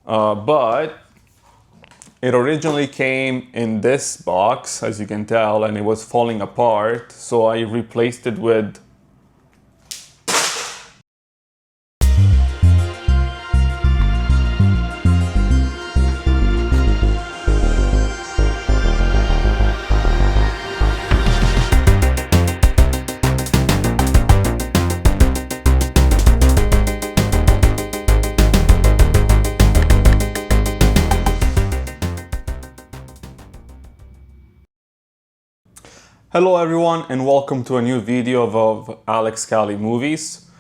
but it originally came in this box, as you can tell, and it was falling apart, so I replaced it with Hello everyone and welcome to a new video of Alex Cali Movies.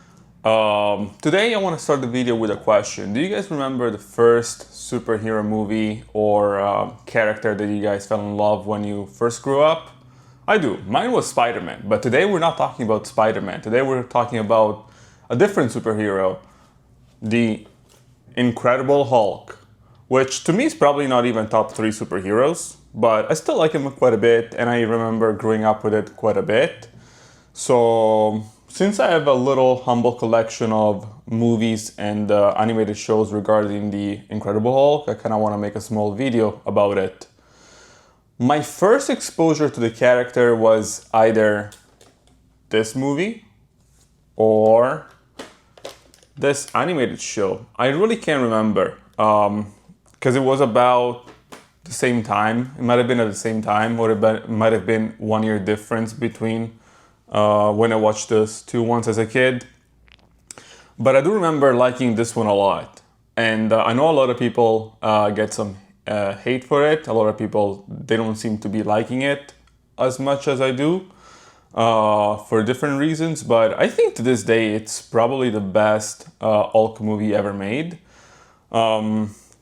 Today I want to start the video with a question. Do you guys remember the first superhero movie or character that you guys fell in love when you first grew up? I do. Mine was Spider-Man, but today we're not talking about Spider-Man. Today we're talking about a different superhero, the Incredible Hulk, which to me is probably not even top 3 superheroes, but I still like him quite a bit and I remember growing up with it quite a bit. So since I have a little humble collection of movies and animated shows regarding the Incredible Hulk, I kind of want to make a small video about it. My first exposure to the character was either this movie or this animated show. I really can't remember because it was about the same time. It might have been at the same time, or it might have been 1 year difference between when I watched those two ones as a kid. But I do remember liking this one a lot. And I know a lot of people get some hate for it. A lot of people, they don't seem to be liking it as much as I do for different reasons. But I think to this day, it's probably the best Hulk movie ever made.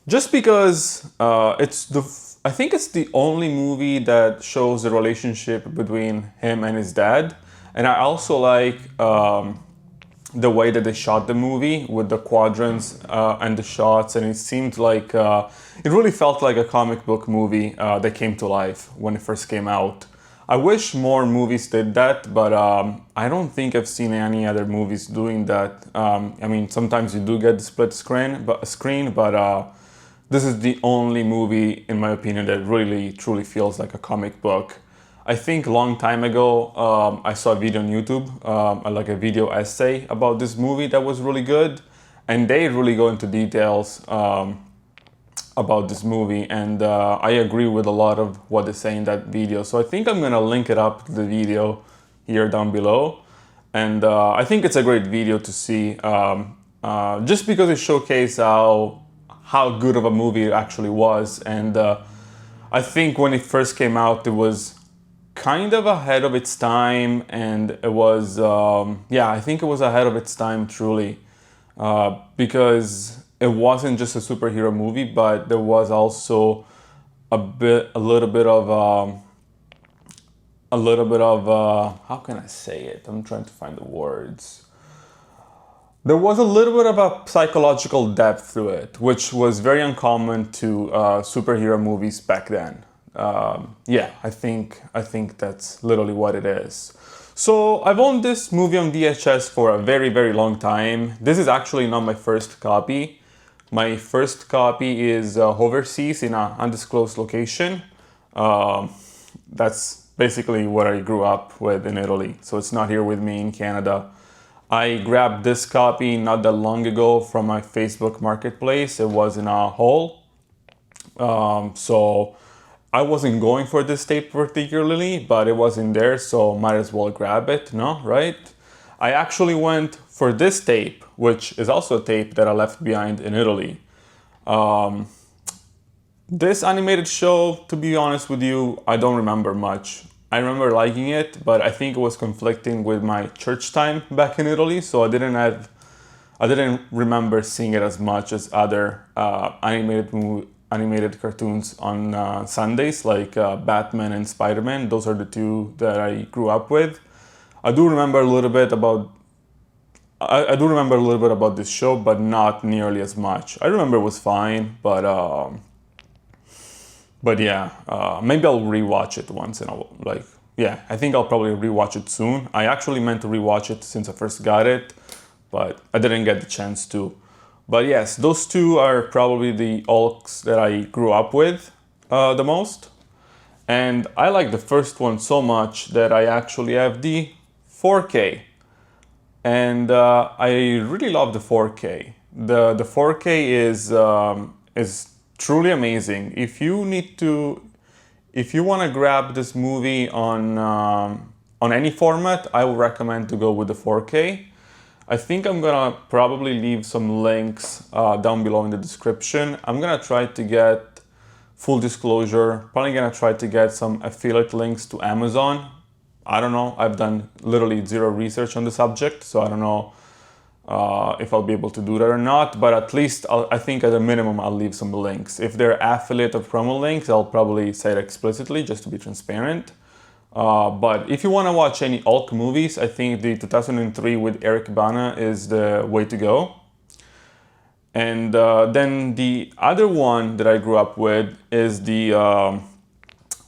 Just because I think it's the only movie that shows the relationship between him and his dad. And I also like the way that they shot the movie with the quadrants and the shots. And it seemed like, it really felt like a comic book movie that came to life when it first came out. I wish more movies did that, but I don't think I've seen any other movies doing that. I mean, sometimes you do get the split screen, but this is the only movie, in my opinion, that really truly feels like a comic book. I think a long time ago, I saw a video on YouTube, like a video essay about this movie that was really good. And they really go into details about this movie. And I agree with a lot of what they say in that video. So I think I'm going to link it up to the video here down below. And I think it's a great video to see, just because it showcases how good of a movie it actually was. And I think when it first came out, it was kind of ahead of its time, and it was, I think it was ahead of its time truly, because it wasn't just a superhero movie, but there was also a little bit of, how can I say it? I'm trying to find the words. There was a little bit of a psychological depth to it, which was very uncommon to superhero movies back then. I think that's literally what it is. So I've owned this movie on VHS for a very, very long time. This is actually not my first copy. My first copy is overseas in an undisclosed location. That's basically what I grew up with in Italy. So it's not here with me in Canada. I grabbed this copy not that long ago from my Facebook marketplace. It was in a haul. So I wasn't going for this tape particularly, but it was in there, so might as well grab it, no, right? I actually went for this tape, which is also a tape that I left behind in Italy. This animated show, to be honest with you, I don't remember much. I remember liking it, but I think it was conflicting with my church time back in Italy, so I didn't remember seeing it as much as other animated cartoons on Sundays, like Batman and Spider-Man. Those are the two that I grew up with. I do remember a little bit about this show, but not nearly as much. I remember it was fine, but yeah, maybe I'll rewatch it once in a while. I think I'll probably rewatch it soon. I actually meant to rewatch it since I first got it, but I didn't get the chance to. But yes, those two are probably the Hulks that I grew up with the most. And I like the first one so much that I actually have the 4K. And I really love the 4K. The 4K is truly amazing. If you want to grab this movie on any format, I would recommend to go with the 4K. I think I'm gonna probably leave some links down below in the description. I'm gonna try to get, full disclosure, probably gonna try to get some affiliate links to Amazon. I don't know, I've done literally zero research on the subject, so I don't know if I'll be able to do that or not, but at least I think at a minimum I'll leave some links. If they're affiliate or promo links, I'll probably say it explicitly just to be transparent. But if you want to watch any Hulk movies, I think the 2003 with Eric Bana is the way to go. And then the other one that I grew up with is the,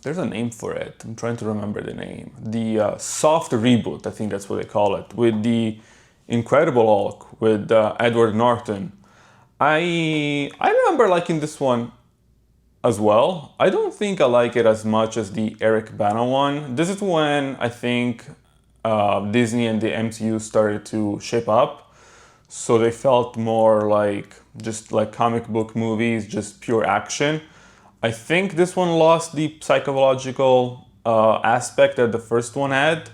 there's a name for it, I'm trying to remember the name. The soft reboot, I think that's what they call it, with the Incredible Hulk with Edward Norton. I remember liking this one as well. I don't think I like it as much as the Eric Bana one. This is when I think Disney and the MCU started to shape up. So they felt more like just like comic book movies, just pure action. I think this one lost the psychological aspect that the first one had.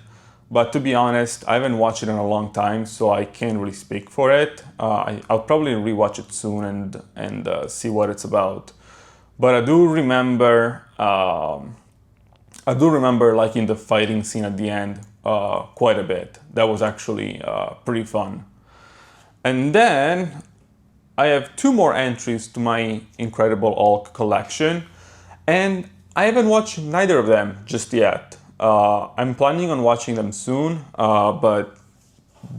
But to be honest, I haven't watched it in a long time, so I can't really speak for it. I'll probably rewatch it soon and see what it's about. But I do remember liking the fighting scene at the end quite a bit. That was actually pretty fun. And then I have two more entries to my Incredible Hulk collection, and I haven't watched neither of them just yet. I'm planning on watching them soon, but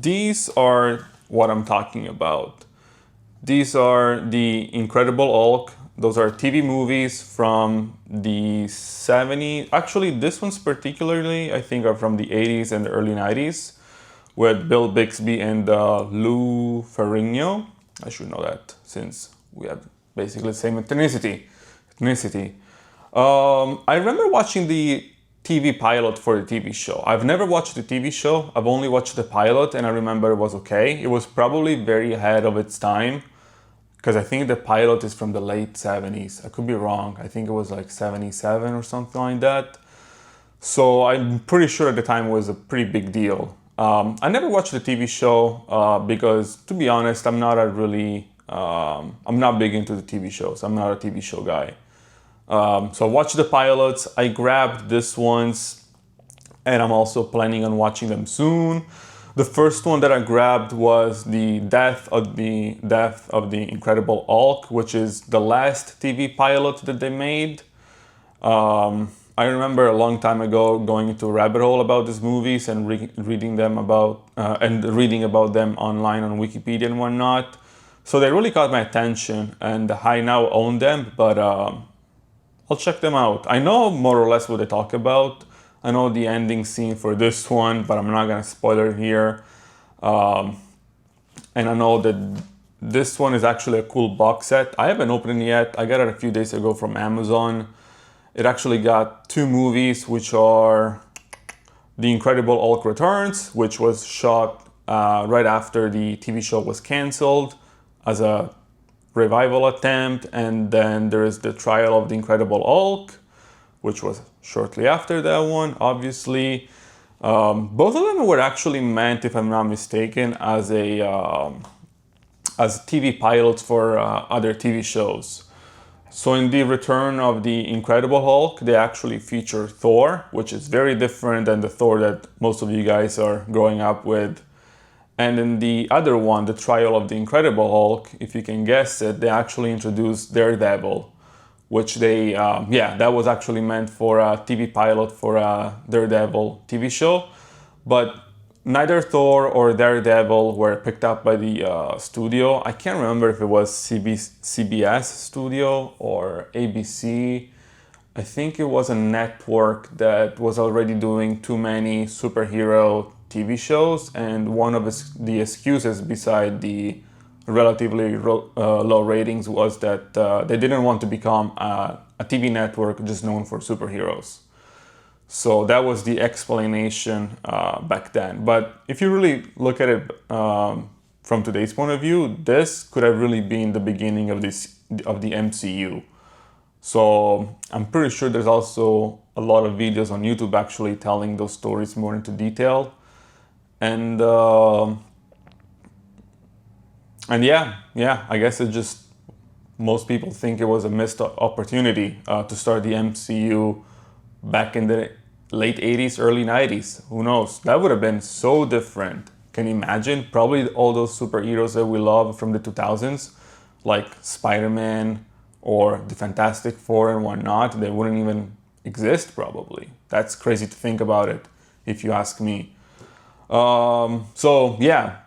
these are what I'm talking about. These are the Incredible Hulk. Those are TV movies from the 70s. Actually, this one's particularly, I think, are from the 80s and the early 90s with Bill Bixby and Lou Ferrigno. I should know that since we have basically the same ethnicity. I remember watching the TV pilot for the TV show. I've never watched the TV show. I've only watched the pilot, and I remember it was okay. It was probably very ahead of its time, because I think the pilot is from the late 70s. I could be wrong. I think it was like 77 or something like that. So I'm pretty sure at the time it was a pretty big deal. I never watched the TV show because, to be honest, I'm not big into the TV shows. I'm not a TV show guy. So I watched the pilots. I grabbed this ones, and I'm also planning on watching them soon. The first one that I grabbed was the Death of the Incredible Hulk, which is the last TV pilot that they made. I remember a long time ago going into a rabbit hole about these movies and reading about them online on Wikipedia and whatnot. So they really caught my attention, and I now own them, but I'll check them out. I know more or less what they talk about. I know the ending scene for this one, but I'm not gonna spoil it here. And I know that this one is actually a cool box set. I haven't opened it yet. I got it a few days ago from Amazon. It actually got two movies, which are The Incredible Hulk Returns, which was shot right after the TV show was canceled as a revival attempt, and then there is the Trial of the Incredible Hulk, which was shortly after that one, obviously. Both of them were actually meant, if I'm not mistaken, as TV pilots for other TV shows. So in the Return of the Incredible Hulk, they actually feature Thor, which is very different than the Thor that most of you guys are growing up with. And in the other one, the Trial of the Incredible Hulk, if you can guess it, they actually introduced Daredevil, which that was actually meant for a TV pilot for a Daredevil TV show. But neither Thor or Daredevil were picked up by the studio. I can't remember if it was CBS studio or ABC. I think it was a network that was already doing too many superhero TV shows, and one of the excuses beside the relatively low ratings was that they didn't want to become a TV network just known for superheroes. So that was the explanation back then. But if you really look at it from today's point of view, this could have really been the beginning of the MCU. So I'm pretty sure there's also a lot of videos on YouTube actually telling those stories more into detail. And yeah, I guess it just, most people think it was a missed opportunity to start the MCU back in the late 80s, early 90s. Who knows? That would have been so different. Can you imagine? Probably all those superheroes that we love from the 2000s, like Spider-Man or the Fantastic Four and whatnot, they wouldn't even exist probably. That's crazy to think about it, if you ask me. So yeah,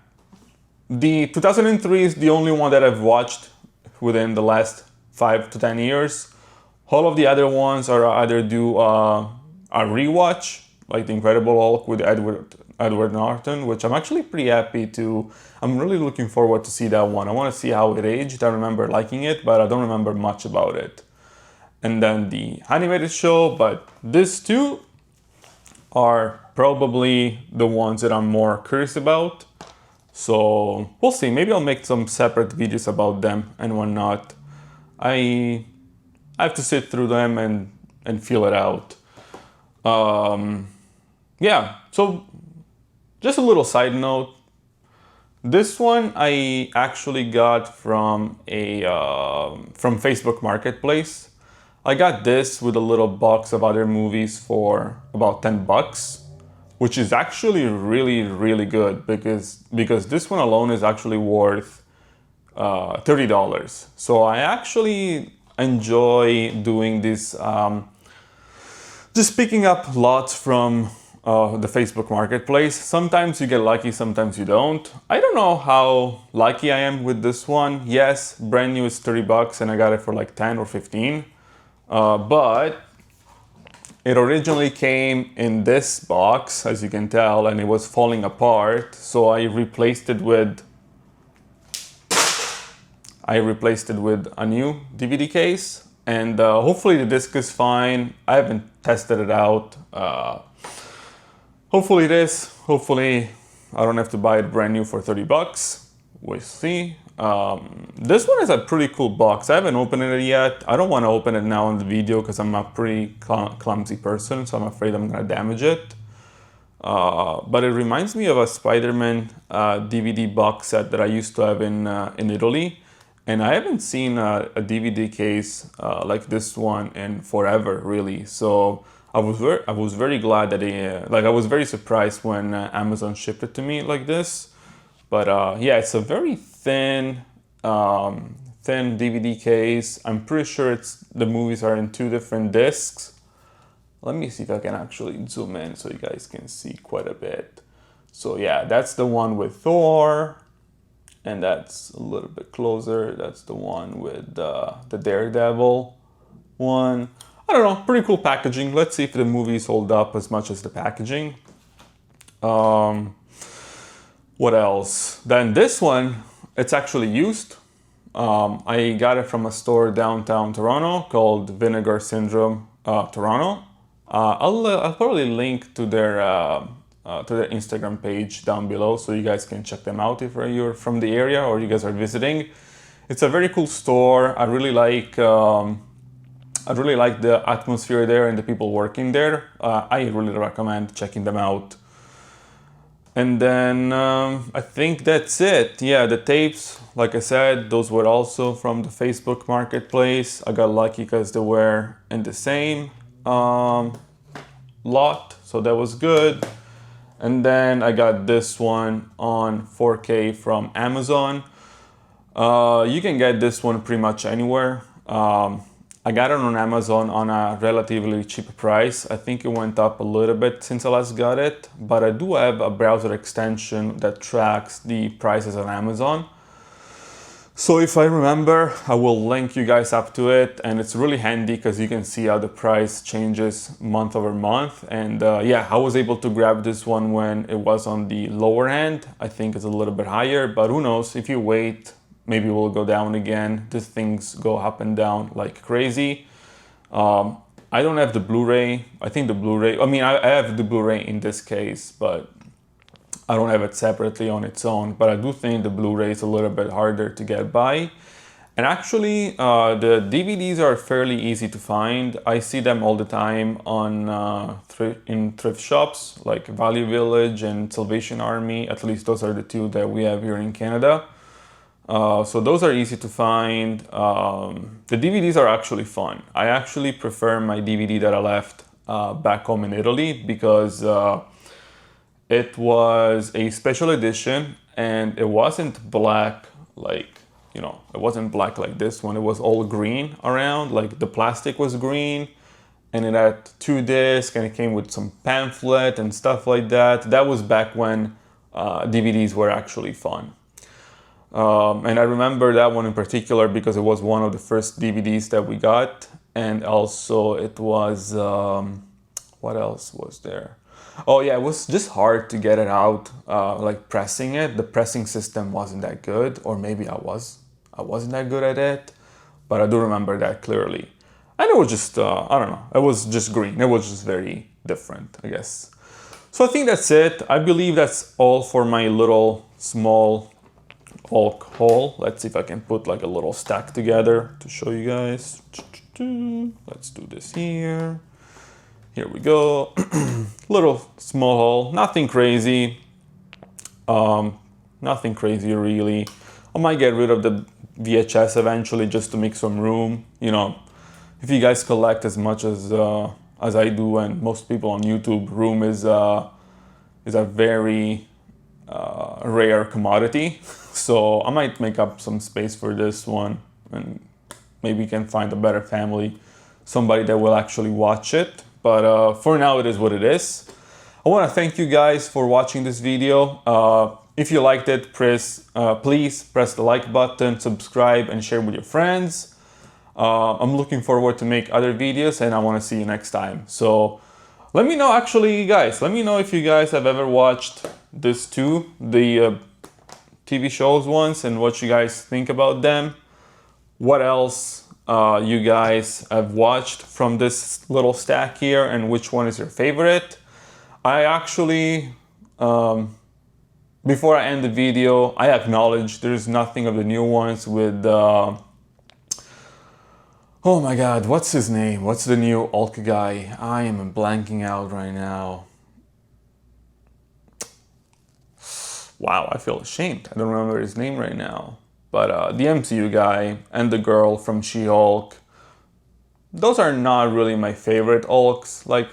the 2003 is the only one that I've watched within the last 5 to 10 years. All of the other ones are either do a rewatch, like The Incredible Hulk with Edward Norton, which I'm actually pretty happy to. I'm really looking forward to see that one. I want to see how it aged. I remember liking it, but I don't remember much about it. And then the animated show, but these two are probably the ones that I'm more curious about. So we'll see. Maybe I'll make some separate videos about them and whatnot. I have to sit through them and feel it out. Yeah, so just a little side note. This one I actually got from from Facebook Marketplace. I got this with a little box of other movies for about $10, which is actually really good because this one alone is actually worth $30. So I actually enjoy doing this, just picking up lots from the Facebook Marketplace. Sometimes you get lucky, sometimes you don't. I don't know how lucky I am with this one. Yes, brand new is $30 and I got it for like 10 or 15. But it originally came in this box, as you can tell, and it was falling apart. So I replaced it with a new DVD case, and hopefully the disc is fine. I haven't tested it out. Hopefully it is. Hopefully I don't have to buy it brand new for $30. We'll see. This one is a pretty cool box. I haven't opened it yet. I don't want to open it now in the video because I'm a pretty clumsy person, so I'm afraid I'm gonna damage it. But it reminds me of a Spider-Man DVD box set that I used to have in Italy, and I haven't seen a DVD case like this one in forever, really. So I was very glad that I was very surprised when Amazon shipped it to me like this. But yeah, it's a very thin DVD case. I'm pretty sure the movies are in 2 different discs. Let me see if I can actually zoom in so you guys can see quite a bit. So yeah, that's the one with Thor, and that's a little bit closer. That's the one with the Daredevil one. I don't know, pretty cool packaging. Let's see if the movies hold up as much as the packaging. What else? Then this one, it's actually used. I got it from a store downtown Toronto called Vinegar Syndrome Toronto. I'll probably link to their Instagram page down below so you guys can check them out if you're from the area or you guys are visiting. It's a very cool store. I really like the atmosphere there and the people working there. I really recommend checking them out. And then I think that's it. Yeah, the tapes, like I said, those were also from the Facebook Marketplace. I got lucky because they were in the same lot, so that was good. And then I got this one on 4K from Amazon. You can get this one pretty much anywhere. I got it on Amazon on a relatively cheap price. I think it went up a little bit since I last got it, but I do have a browser extension that tracks the prices on Amazon. So if I remember, I will link you guys up to it, and it's really handy because you can see how the price changes month over month. And yeah, I was able to grab this one when it was on the lower end. I think it's a little bit higher, but who knows, if you wait, maybe will go down again. These things go up and down like crazy. I don't have the Blu-ray. I think the Blu-ray, I mean, I have the Blu-ray in this case, but I don't have it separately on its own. But I do think the Blu-ray is a little bit harder to get by. And actually, the DVDs are fairly easy to find. I see them all the time on in thrift shops like Value Village and Salvation Army. At least those are the two that we have here in Canada. So those are easy to find. The DVDs are actually fun. I actually prefer my DVD that I left back home in Italy because it was a special edition and it wasn't black like, you know, it wasn't black like this one. It was all green around, like the plastic was green, and it had 2 discs and it came with some pamphlet and stuff like that. That was back when DVDs were actually fun. And I remember that one in particular because it was one of the first DVDs that we got. And also it was, what else was there? Oh yeah, it was just hard to get it out, like pressing it. The pressing system wasn't that good, or maybe I wasn't that good at it, but I do remember that clearly. And it was just, I don't know, it was just green. It was just very different, I guess. So I think that's it. I believe that's all for my little small Hulk haul. Let's see if I can put like a little stack together to show you guys. Let's do this here. Here we go. Little small haul, nothing crazy. Nothing crazy really. I might get rid of the VHS eventually just to make some room. You know, if you guys collect as much as I do, and most people on YouTube, room is a very rare commodity. So I might make up some space for this one, and maybe you can find a better family, somebody that will actually watch it. But for now, it is what it is. I want to thank you guys for watching this video. If you liked it, please press the like button, subscribe, and share with your friends. I'm looking forward to make other videos, and I want to see you next time. So let me know, actually, guys, let me know if you guys have ever watched this too, the TV shows ones, and what you guys think about them. What else you guys have watched from this little stack here, and which one is your favorite. I actually, before I end the video, I acknowledge there's nothing of the new ones with, oh my god, what's his name? What's the new Hulk guy? I am blanking out right now. Wow, I feel ashamed. I don't remember his name right now. But the MCU guy and the girl from She-Hulk, those are not really my favorite Hulks. Like,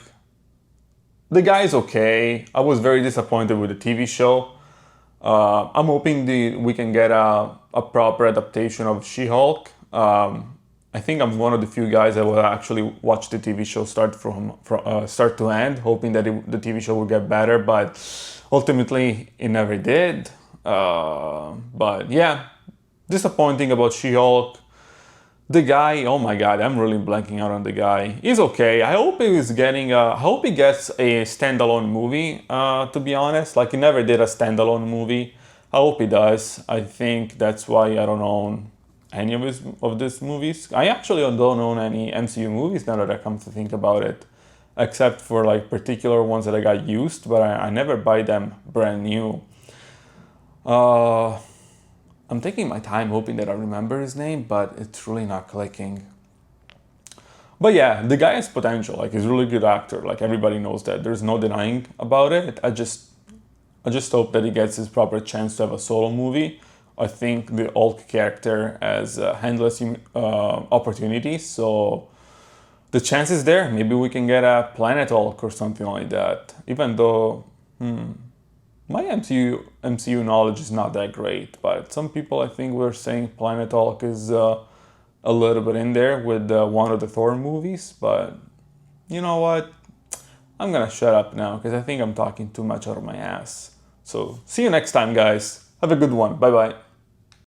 the guy's okay. I was very disappointed with the TV show. I'm hoping we can get a proper adaptation of She-Hulk. I think I'm one of the few guys that will actually watch the TV show start to end, hoping that the TV show will get better, but ultimately it never did. But yeah, disappointing about She-Hulk. The guy, oh my god, I'm really blanking out on the guy. He's okay. I hope he gets a standalone movie, to be honest. Like, he never did a standalone movie. I hope he does. I think that's why I don't own any of these movies. I actually don't own any MCU movies now that I come to think about it, except for like particular ones that I got used, but I never buy them brand new. I'm taking my time hoping that I remember his name, but it's really not clicking. But yeah, the guy has potential. Like, he's a really good actor. Like, everybody knows that. There's no denying about it. I just hope that he gets his proper chance to have a solo movie. I think the Hulk character has endless opportunities, so the chance is there. Maybe we can get a Planet Hulk or something like that. Even though, my MCU knowledge is not that great, but some people, I think, were saying Planet Hulk is a little bit in there with one of the Thor movies, but you know what? I'm gonna shut up now because I think I'm talking too much out of my ass. So see you next time, guys. Have a good one. Bye bye.